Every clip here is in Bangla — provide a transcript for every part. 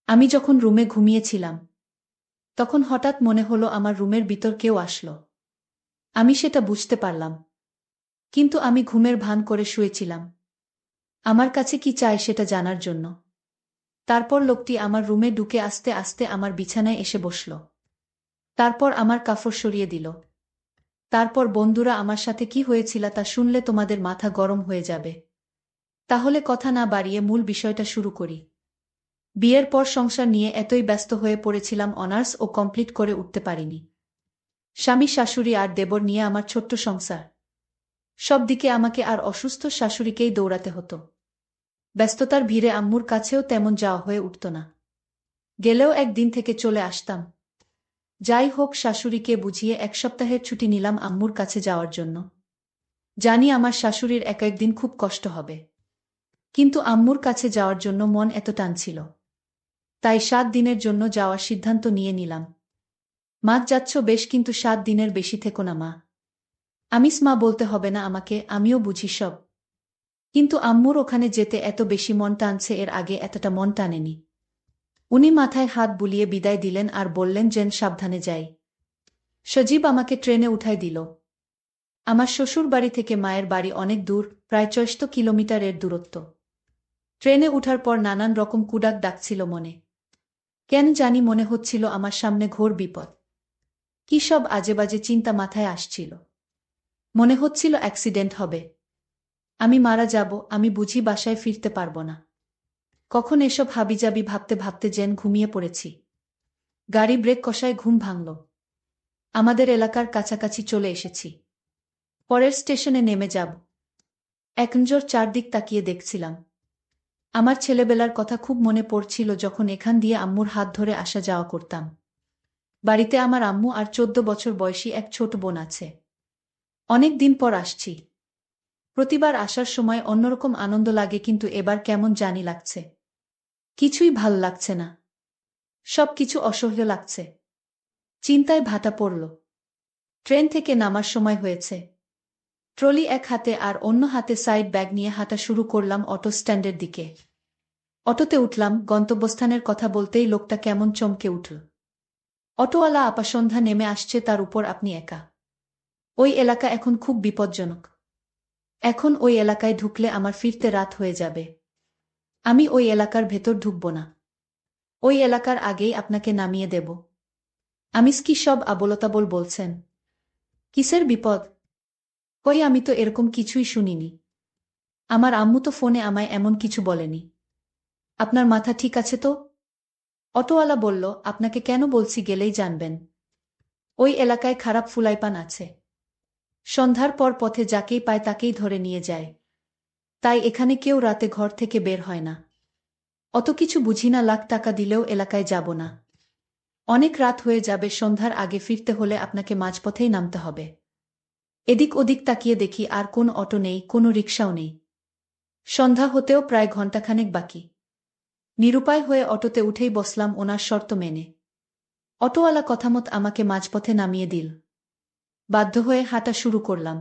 আমি যখন রুমে ঘুমিয়েছিলাম তখন হঠাৎ মনে হলো আমার রুমের ভিতর কেউ আসলো। আমি সেটা বুঝতে পারলাম, কিন্তু আমি ঘুমের ভান করে শুয়েছিলাম, আমার কাছে কি চায় সেটা জানার জন্য। তারপর লোকটি আমার রুমে ঢুকে আস্তে আস্তে আমার বিছানায় এসে বসল। তারপর আমার কাপড় সরিয়ে দিল। তারপর বন্ধুরা আমার সাথে কি হয়েছিল তা শুনলে তোমাদের মাথা গরম হয়ে যাবে। তাহলে কথা না বাড়িয়ে মূল বিষয়টা শুরু করি। বিয়ের পর সংসার নিয়ে এতই ব্যস্ত হয়ে পড়েছিলাম, অনার্স ও কমপ্লিট করে উঠতে পারিনি। স্বামী শাশুড়ি আর দেবর নিয়ে আমার ছোট্ট সংসার। সব দিকে আমাকে আর অসুস্থ শাশুড়িকেই দৌড়াতে হতো। ব্যস্ততার ভিড়ে আম্মুর কাছেও তেমন যাওয়া হয়ে উঠত না। গেলেও একদিন থেকে চলে আসতাম। যাই হোক, শাশুড়িকে বুঝিয়ে এক সপ্তাহের ছুটি নিলাম আম্মুর কাছে যাওয়ার জন্য। জানি আমার শাশুড়ির এক একদিন খুব কষ্ট হবে, কিন্তু আম্মুর কাছে যাওয়ার জন্য মন এত টানছিল, তাই 7 দিনের জন্য যাওয়ার সিদ্ধান্ত নিয়ে নিলাম। মা, যাচ্ছ বেশ, কিন্তু 7 দিনের বেশি থেকো না মা। মা বলতে হবে না আমাকে, আমিও বুঝি সব। কিন্তু আম্মুর ওখানে যেতে এত বেশি মন টানছে, এর আগে এতটা মন টানেনি। উনি মাথায় হাত বুলিয়ে বিদায় দিলেন আর বললেন যেন সাবধানে যাই। সজীব আমাকে ট্রেনে উঠায় দিল। আমার শ্বশুর বাড়ি থেকে মায়ের বাড়ি অনেক দূর, প্রায় 64 কিলোমিটারের দূরত্ব। ট্রেনে উঠার পর নানান রকম কুডাক ডাকছিল মনে। কেন জানি মনে হচ্ছিল আমার সামনে ঘোর বিপদ। কি সব আজেবাজে চিন্তা মাথায় আসছিল। মনে হচ্ছিল অ্যাক্সিডেন্ট হবে, আমি মারা যাব, আমি বুঝি বাসায় ফিরতে পারব না। কখন এসব হাবিজাবি ভাবতে ভাবতে যেন ঘুমিয়ে পড়েছি। গাড়ি ব্রেক কষায় ঘুম ভাঙল। আমাদের এলাকার কাছাকাছি চলে এসেছি। পরের স্টেশনে নেমে যাব। এক নজর চারদিক তাকিয়ে দেখছিলাম। আমার ছেলেবেলার কথা খুব মনে পড়ছিল, যখন এখান দিয়ে আম্মুর হাত ধরে আসা যাওয়া করতাম। বাড়িতে আমার আম্মু আর 14 বছর বয়সী এক ছোট বোন আছে। অনেক দিন পর আসছি। প্রতিবার আসার সময় অন্যরকম আনন্দ লাগে, কিন্তু এবার কেমন জানি লাগছে। কিছুই ভাল লাগছে না। সবকিছু অসহ্য লাগছে। চিন্তায় ভাটা পড়ল। ট্রেন থেকে নামার সময় হয়েছে। ট্রলি এক হাতে আর অন্য হাতে সাইড ব্যাগ নিয়ে হাঁটা শুরু করলাম অটো স্ট্যান্ডের দিকে। অটোতে উঠলাম, গন্তব্যস্থানের কথা বলতেই লোকটা কেমন চমকে উঠল। অটোওয়ালা আপা, সন্ধ্যা নেমে আসছে, তার উপর আপনি একা। ওই এলাকা এখন খুব বিপজ্জনক। এখন ওই এলাকায় ঢুকলে আমার ফিরতে রাত হয়ে যাবে। আমি ওই এলাকার ভেতর ঢুকব না। ওই এলাকার আগেই আপনাকে নামিয়ে দেব। কি সব আবোলতাবোল বলছেন? কিসের বিপদ? কই, আমি তো এরকম কিছুই শুনিনি। আমার আম্মু তো ফোনে আমায় এমন কিছু বলেনি। আপনার মাথা ঠিক আছে তো? অটোওয়ালা বলল, আপনাকে কেন বলছি গেলেই জানবেন। ওই এলাকায় খারাপ ফুলাইপান আছে। সন্ধ্যার পর পথে যাকেই পায় তাকেই ধরে নিয়ে যায়। তাই এখানে কেউ রাতে ঘর থেকে বের হয় না। অত কিছু বুঝি না, লাখ টাকা দিলেও এলাকায় যাব না। অনেক রাত হয়ে যাবে, সন্ধ্যার আগে ফিরতে হলে আপনাকে মাঝপথেই নামতে হবে। এদিক ওদিক তাকিয়ে দেখি আর কোন অটো নেই, কোনো রিকশাও নেই। সন্ধ্যা হতেও প্রায় ঘণ্টাখানেক বাকি। নিরুপায় হয়ে অটোতে উঠেই বসলাম ওনার শর্ত মেনে। অটোওয়ালা কথামত আমাকে মাঝপথে নামিয়ে দিল। বাধ্য হয়ে হাঁটা শুরু করলাম।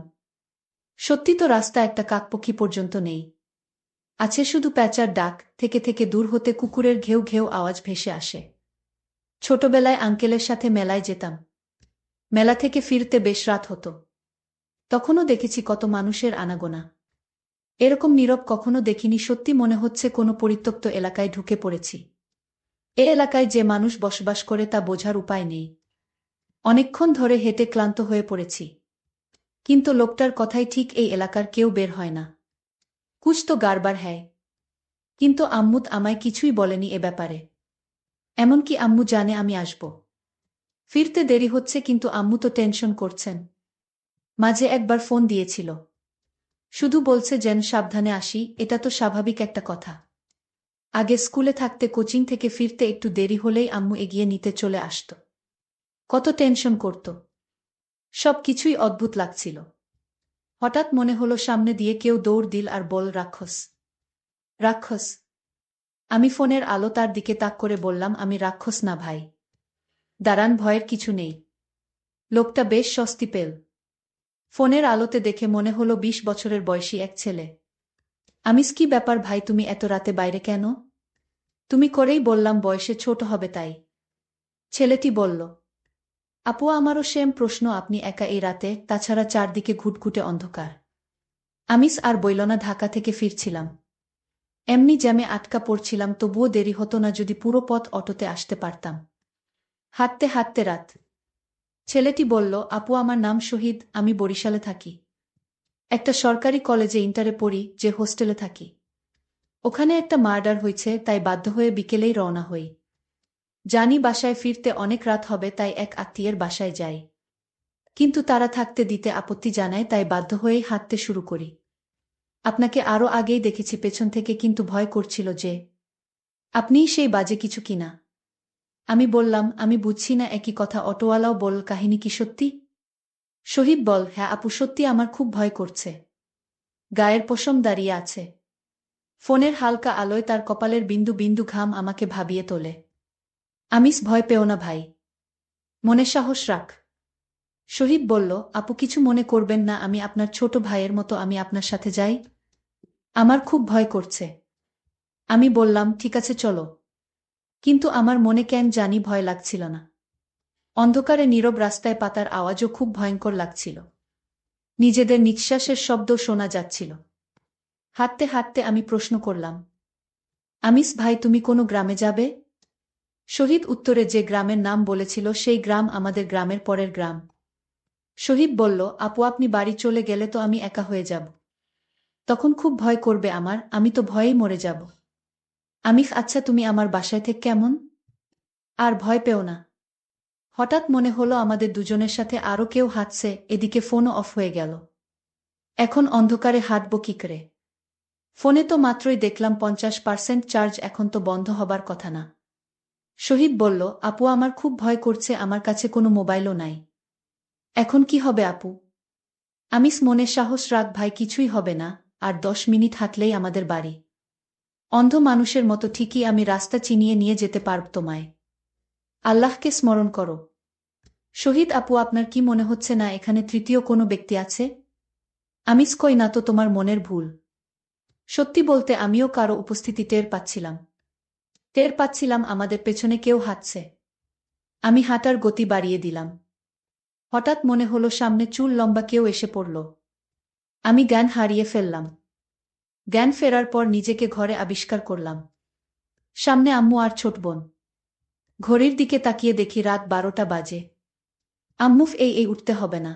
সত্যি তো, রাস্তা একটা কাকপক্ষী পর্যন্ত নেই। আছে শুধু প্যাঁচার ডাক, থেকে থেকে দূর হতে কুকুরের ঘেউ ঘেউ আওয়াজ ভেসে আসে। ছোটবেলায় আঙ্কেলের সাথে মেলায় যেতাম। মেলা থেকে ফিরতে বেশ রাত হতো। তখনও দেখেছি কত মানুষের আনাগোনা। এরকম নীরব কখনো দেখিনি, সত্যি মনে হচ্ছে কোনো পরিত্যক্ত এলাকায় ঢুকে পড়েছি। এ এলাকায় যে মানুষ বসবাস করে তা বোঝার উপায় নেই। অনেকক্ষণ ধরে হেঁটে ক্লান্ত হয়ে পড়েছি, কিন্তু লোকটার কথাই ঠিক, এই এলাকার কেউ বের হয় না। কুছ তো গাড়বার হ্যায়। কিন্তু আম্মু আমায় কিছুই বলেনি এ ব্যাপারে। এমনকি আম্মু জানে আমি আসব। ফিরতে দেরি হচ্ছে, কিন্তু আম্মু তো টেনশন করছেন। মাঝে একবার ফোন দিয়েছিল, শুধু বলছে যেন সাবধানে আসি, এটা তো স্বাভাবিক একটা কথা। আগে স্কুলে থাকতে কোচিং থেকে ফিরতে একটু দেরি হলেই আম্মু এগিয়ে নিতে চলে আসত। কত টেনশন করত। সব কিছুই অদ্ভুত লাগছিল। হঠাৎ মনে হলো সামনে দিয়ে কেউ দৌড় দিল আর বল, রাক্ষস। রাক্ষস। আমি ফোনের আলো তার দিকে তাক করে বললাম, আমি রাক্ষস না ভাই। দাঁড়ান, ভয়ের কিছু নেই। লোকটা বেশ স্বস্তি পেল। ফোনের আলোতে দেখে মনে হলো 20 বছরের বয়সী এক ছেলে। কি ব্যাপার ভাই, তুমি এত রাতে বাইরে কেন? তুমি করেই বললাম বয়সে ছোট হবে তাই। ছেলেটি বলল। আপু আমারও সেম প্রশ্ন, আপনি একা এই রাতে, তাছাড়া চারদিকে ঘুটঘুটে অন্ধকার। আমিস আর বইল না, ঢাকা থেকে ফিরছিলাম। এমনি জ্যামে আটকা পড়ছিলাম, তবুও দেরি হতো না যদি পুরো পথ অটোতে আসতে পারতাম। হাঁটতে হাঁটতে রাত। ছেলেটি বলল, আপু আমার নাম শহীদ, আমি বরিশালে থাকি। একটা সরকারি কলেজে ইন্টারে পড়ি, যে হোস্টেলে থাকি। ওখানে একটা মার্ডার হয়েছে, তাই বাধ্য হয়ে বিকেলেই রওনা হই। জানি বাসায় ফিরতে অনেক রাত হবে, তাই এক আত্মীয়ের বাসায় যাই। কিন্তু তারা থাকতে দিতে আপত্তি জানায়, তাই বাধ্য হয়েই হাঁটতে শুরু করি। আপনাকে আরও আগেই দেখেছি পেছন থেকে, কিন্তু ভয় করছিল যে আপনিই সেই বাজে কিছু কিনা। আমি বললাম, আমি বুঝছি না। একই কথা অটোওয়ালাও বলল, কাহিনী কি সত্যি? শহীদ বল, হ্যাঁ আপু সত্যি, আমার খুব ভয় করছে। গায়ের পশম দাঁড়িয়ে আছে। ফোনের হালকা আলোয় তার কপালের বিন্দু বিন্দু ঘাম আমাকে ভাবিয়ে তোলে। আমিস, ভয় পেও না ভাই, মনে সাহস রাখ। শহীদ বলল, আপু কিছু মনে করবেন না, আমি আপনার ছোট ভাইয়ের মতো, আমি আপনার সাথে যাই। আমার খুব ভয় করছে। আমি বললাম, ঠিক আছে চলো। কিন্তু আমার মনে কেন জানি ভয় লাগছিল না। অন্ধকারে নীরব রাস্তায় পাতার আওয়াজও খুব ভয়ঙ্কর লাগছিল। নিজেদের নিঃশ্বাসের শব্দ শোনা যাচ্ছিল। হাঁটতে হাঁটতে আমি প্রশ্ন করলাম, আমিস ভাই তুমি কোনো গ্রামে যাবে? শহীদ উত্তরে যে গ্রামের নাম বলেছিল সেই গ্রাম আমাদের গ্রামের পরের গ্রাম। শহীদ বলল, আপু আপনি বাড়ি চলে গেলে তো আমি একা হয়ে যাব। তখন খুব ভয় করবে আমার, আমি তো ভয়েই মরে যাব। আমিস, আচ্ছা তুমি আমার বাসায় থেকে কেমন? আর ভয় পেও না। হঠাৎ মনে হলো আমাদের দুজনের সাথে আরও কেউ হাঁটছে, এদিকে ফোনও অফ হয়ে গেল। এখন অন্ধকারে হাঁটব কি করে? ফোনে তো মাত্রই দেখলাম 50% চার্জ, এখন তো বন্ধ হবার কথা না। শহীদ বলল, আপু আমার খুব ভয় করছে, আমার কাছে কোনো মোবাইলও নাই। এখন কি হবে আপু? আমিস, মনে সাহস রাখ ভাই, কিছুই হবে না। আর 10 মিনিট হাঁটলেই আমাদের বাড়ি। অন্ধ মানুষের মতো ঠিকই আমি রাস্তা চিনিয়ে নিয়ে যেতে পারব তোমায়। আল্লাহকে স্মরণ করো। শহীদ, আপু আপনার কি মনে হচ্ছে না এখানে তৃতীয় কোনো ব্যক্তি আছে? আমিস, কই না তো, তোমার মনের ভুল। সত্যি বলতে আমিও কারো উপস্থিতি টের পাচ্ছিলাম। টের পাচ্ছিলাম আমাদের পেছনে কেউ হাঁটছে। আমি হাঁটার গতি বাড়িয়ে দিলাম। হঠাৎ মনে হলো সামনে চুল লম্বা কেউ এসে পড়ল। আমি জ্ঞান হারিয়ে ফেললাম। জ্ঞান ফেরার পর নিজেকে ঘরে আবিষ্কার করলাম। সামনে আম্মু আর ছোট বোন। ঘড়ির দিকে তাকিয়ে দেখি রাত 12টা বাজে। আম্মু, এই উঠতে হবে না।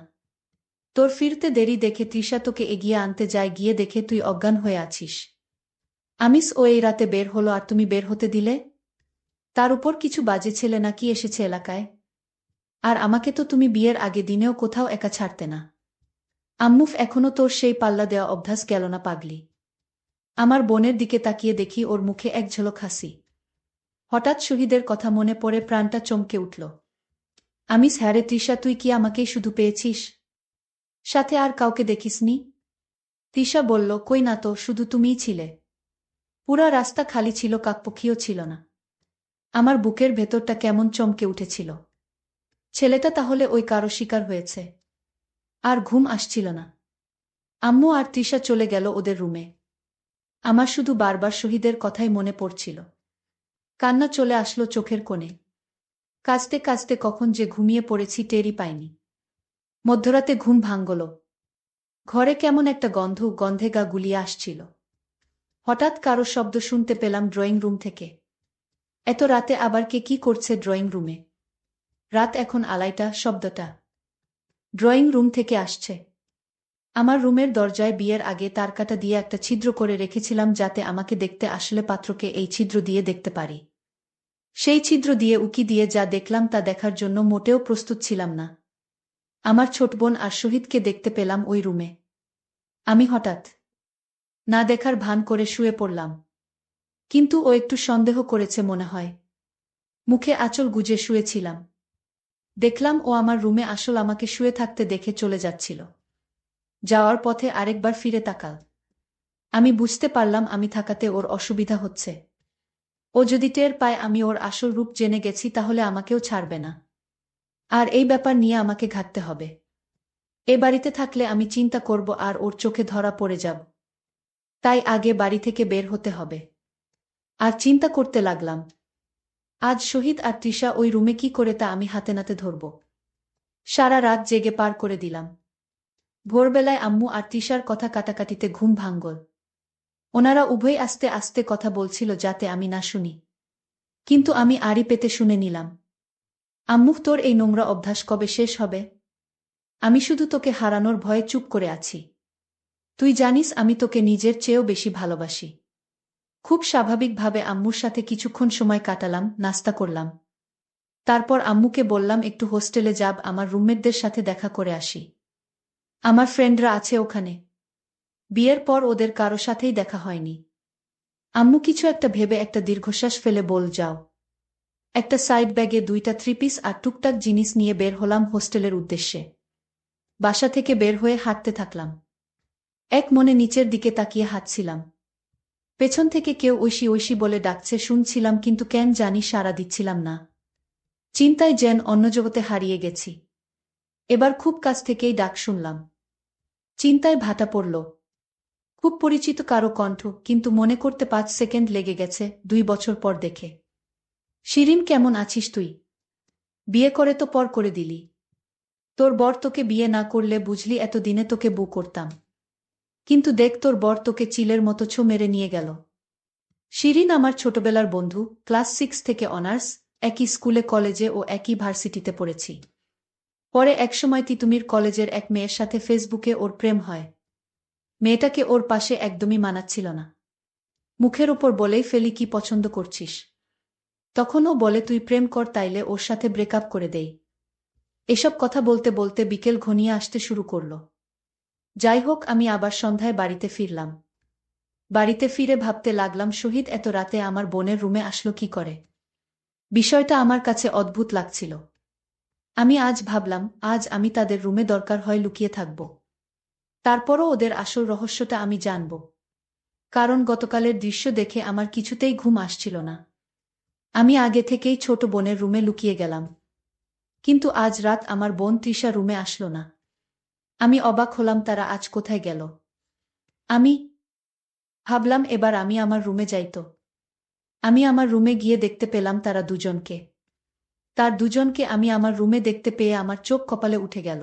তোর ফিরতে দেরি দেখে তৃষা তোকে এগিয়ে আনতে যায়, গিয়ে দেখে তুই অজ্ঞান হয়ে আছিস। আমিস, ও এই রাতে বের হলো আর তুমি বের হতে দিলে? তার উপর কিছু বাজে ছেলে নাকি এসেছে এলাকায়। আর আমাকে তো তুমি বিয়ের আগে দিনেও কোথাও একা ছাড়তে না। আম্মুফ, এখনো তোর সেই পাল্লা দেওয়া অভ্যাস গেল না পাগলি? আমার বোনের দিকে তাকিয়ে দেখি ওর মুখে এক ঝলক হাসি। হঠাৎ শহীদের কথা মনে পড়ে প্রাণটা চমকে উঠল। আমিস, হ্যাঁ রে তৃষা, তুই কি আমাকেই শুধু পেয়েছিস? সাথে আর কাউকে দেখিসনি? তৃষা বলল, কই না তো, শুধু তুমিই ছিলে। পুরা রাস্তা খালি ছিল, কাকপক্ষীও ছিল না। আমার বুকের ভেতরটা কেমন চমকে উঠেছিল। ছেলেটা তাহলে ওই কারো শিকার হয়েছে। আর ঘুম আসছিল না। আম্মু আর তৃষা চলে গেল ওদের রুমে। আমার শুধু বারবার শহীদের কথাই মনে পড়ছিল। কান্না চলে আসলো চোখের কোণে। কাঁদতে কাঁদতে কখন যে ঘুমিয়ে পড়েছি টেরই পাইনি। মধ্যরাতে ঘুম ভাঙল। ঘরে কেমন একটা গন্ধে গা গুলিয়ে আসছিল। হঠাৎ কারো শব্দ শুনতে পেলাম ড্রয়িং রুম থেকে। এত রাতে আবার কে কি করছে ড্রয়িং রুমে? রাত এখন 2:30, শব্দটা ড্রয়িং রুম থেকে আসছে। আমার রুমের দরজায় বিয়ের আগে তারকাটা দিয়ে একটা ছিদ্র করে রেখেছিলাম, যাতে আমাকে দেখতে আসলে পাত্রকে এই ছিদ্র দিয়ে দেখতে পারি। সেই ছিদ্র দিয়ে উকি দিয়ে যা দেখলাম তা দেখার জন্য মোটেও প্রস্তুত ছিলাম না। আমার ছোট বোন আর শহীদকে দেখতে পেলাম ওই রুমে। আমি হঠাৎ না দেখার ভান করে শুয়ে পড়লাম। কিন্তু ও একটু সন্দেহ করেছে মনে হয়। মুখে আঁচল গুজে শুয়েছিলাম। দেখলাম ও আমার রুমে আসল আমাকে শুয়ে থাকতে দেখে চলে যাচ্ছিল। যাওয়ার পথে আরেকবার ফিরে তাকাল। আমি বুঝতে পারলাম আমি থাকাতে ওর অসুবিধা হচ্ছে। ও যদি টের পায় আমি ওর আসল রূপ জেনে গেছি, তাহলে আমাকেও ছাড়বে না। আর এই ব্যাপার নিয়ে আমাকে ঘাঁটতে হবে। এ বাড়িতে থাকলে আমি চিন্তা করব আর ওর চোখে ধরা পড়ে যাব। তাই আগে বাড়ি থেকে বের হতে হবে। আর চিন্তা করতে লাগলাম, আজ শহীদ আর তৃষা ওই রুমে কি করে তা আমি হাতে নাতে ধরব। সারা রাত জেগে পার করে দিলাম। ভোরবেলায় আম্মু আর তৃষার কথা কাটাকাটিতে ঘুম ভাঙল। ওনারা উভয় আস্তে আস্তে কথা বলছিল যাতে আমি না শুনি, কিন্তু আমি আড়ি পেতে শুনে নিলাম। আম্মু, তোর এই নোংরা অভ্যাস কবে শেষ হবে? আমি শুধু তোকে হারানোর ভয়ে চুপ করে আছি। তুই জানিস আমি তোকে নিজের চেয়েও বেশি ভালোবাসি। খুব স্বাভাবিকভাবে আম্মুর সাথে কিছুক্ষণ সময় কাটালাম, নাস্তা করলাম। তারপর আম্মুকে বললাম একটু হোস্টেলে যাব, আমার রুমমেটদের সাথে দেখা করে আসি। আমার ফ্রেন্ডরা আছে ওখানে। বিয়ের পর ওদের কারো সাথেই দেখা হয়নি। আম্মু কিছু একটা ভেবে একটা দীর্ঘশ্বাস ফেলে বল, যাও। একটা সাইড ব্যাগে 2টা থ্রি-পিস আর টুকটাক জিনিস নিয়ে বের হলাম হোস্টেলের উদ্দেশ্যে। বাসা থেকে বের হয়ে হাঁটতে থাকলাম। এক মনে নিচের দিকে তাকিয়ে হাঁটছিলাম। পেছন থেকে কেউ ঐশী ঐশী বলে ডাকছে শুনছিলাম, কিন্তু কেন জানি সাড়া দিচ্ছিলাম না। চিন্তায় যেন অন্য জগতে হারিয়ে গেছি। এবার খুব কাছ থেকেই ডাক শুনলাম। চিন্তায় ভাটা পড়ল। খুব পরিচিত কারো কণ্ঠ, কিন্তু মনে করতে 5 সেকেন্ড লেগে গেছে, 2 বছর পর দেখে। শিরিন, কেমন আছিস তুই? বিয়ে করে তো পর করে দিলি। তোর বর তোকে বিয়ে না করলে বুঝলি এতদিনে তোকে বউ করতাম। কিন্তু দেখ, তোর বর তোকে চিলের মতো ছো মেরে নিয়ে গেল। শিরিন আমার ছোটবেলার বন্ধু, ক্লাস 6 থেকে অনার্স, একই স্কুলে কলেজে ও একই ভার্সিটিতে পড়েছি। পরে একসময় তিতুমির কলেজের এক মেয়ের সাথে ফেসবুকে ওর প্রেম হয়। মেয়েটাকে ওর পাশে একদমই মানাচ্ছিল না। মুখের ওপর বলেই ফেলি কি পছন্দ করছিস। তখন ও বলে তুই প্রেম কর, তাইলে ওর সাথে ব্রেকআপ করে দেই। এসব কথা বলতে বলতে বিকেল ঘনিয়ে আসতে শুরু করল। যাই হোক, আমি আবার সন্ধ্যায় বাড়িতে ফিরলাম। বাড়িতে ফিরে ভাবতে লাগলাম শহীদ এত রাতে আমার বোনের রুমে আসলো কি করে। বিষয়টা আমার কাছে অদ্ভুত লাগছিল। আমি আজ ভাবলাম, আজ আমি তাদের রুমে দরকার হয় লুকিয়ে থাকব। তারপরও ওদের আসল রহস্যটা আমি জানব। কারণ গতকালের দৃশ্য দেখে আমার কিছুতেই ঘুম আসছিল না। আমি আগে থেকেই ছোট বোনের রুমে লুকিয়ে গেলাম। কিন্তু আজ রাত আমার বোন তৃষা রুমে আসলো না। আমি অবাক হলাম, তারা আজ কোথায় গেল। আমি ভাবলাম এবার আমি আমার রুমে যাইত। আমি আমার রুমে গিয়ে দেখতে পেলাম তারা দুজনকে। তার দুজনকে আমি আমার রুমে দেখতে পেয়ে আমার চোখ কপালে উঠে গেল।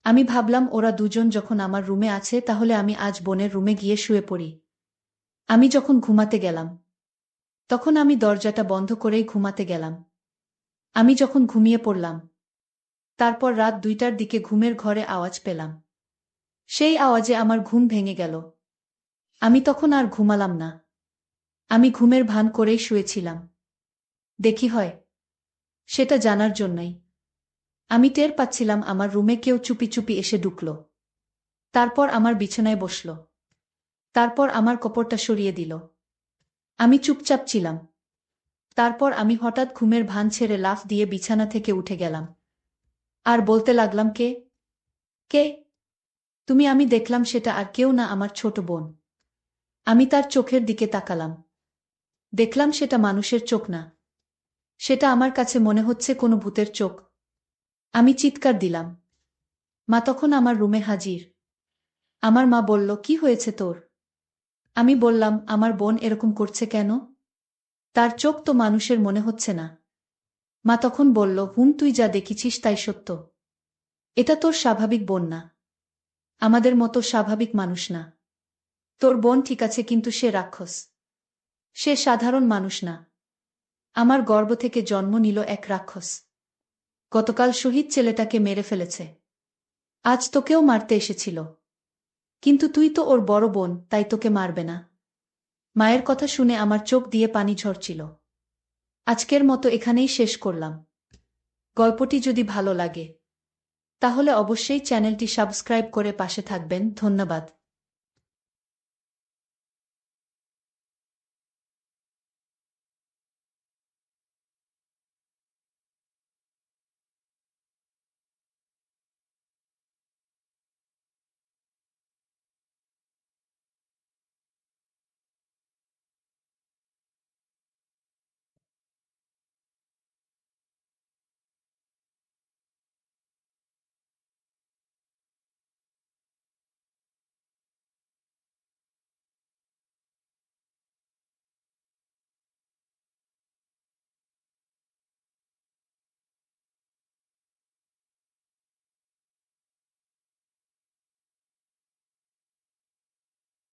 আমি ভাবলাম ওরা দুজন যখন আমার রুমে আছে তাহলে আমি আজ বোনের রুমে গিয়ে শুয়ে পড়ি। আমি যখন ঘুমাতে গেলাম তখন আমি দরজাটা বন্ধ করেই ঘুমাতে গেলাম। আমি যখন ঘুমিয়ে পড়লাম তারপর রাত 2টার দিকে ঘুমের ঘরে আওয়াজ পেলাম। সেই আওয়াজে আমার ঘুম ভেঙে গেল। আমি তখন আর ঘুমালাম না। আমি ঘুমের ভান করেই শুয়েছিলাম। দেখি হয় সেটা জানার জন্যই। আমি টের পাচ্ছিলাম আমার রুমে কেউ চুপি চুপি এসে ঢুকল। তারপর আমার বিছানায় বসল। তারপর আমার কপড়টা সরিয়ে দিল। আমি চুপচাপ ছিলাম। তারপর আমি হঠাৎ ঘুমের ভান ছেড়ে লাফ দিয়ে বিছানা থেকে উঠে গেলাম। আর বলতে লাগলাম, কে কে তুমি? আমি দেখলাম সেটা আর কেউ না, আমার ছোট বোন। আমি তার চোখের দিকে তাকালাম। দেখলাম সেটা মানুষের চোখ না। সেটা আমার কাছে মনে হচ্ছে কোনো ভূতের চোখ। আমি চিৎকার দিলাম। মা তখন আমার রুমে হাজির। আমার মা বলল, কি হয়েছে তোর? আমি বললাম, আমার বোন এরকম করছে কেন? তার চোখ তো মানুষের মনে হচ্ছে না। মা তখন বলল, তুই যা দেখেছিস তাই সত্য। এটা তোর স্বাভাবিক বোন না। আমাদের মতো স্বাভাবিক মানুষ না। তোর বোন ঠিক আছে, কিন্তু সে রাক্ষস। সে সাধারণ মানুষ না। আমার গর্ভ থেকে জন্ম নিল এক রাক্ষস। গতকাল শহীদ ছেলেটাকে মেরে ফেলেছে। আজ তোকেও মারতে এসেছিল। কিন্তু তুই তো ওর বড় বোন, তাই তোকে মারবে না। মায়ের কথা শুনে আমার চোখ দিয়ে পানি ঝরছিল। আজকের মতো এখানেই শেষ করলাম। গল্পটি যদি ভালো লাগে তাহলে অবশ্যই চ্যানেলটি সাবস্ক্রাইব করে পাশে থাকবেন। ধন্যবাদ।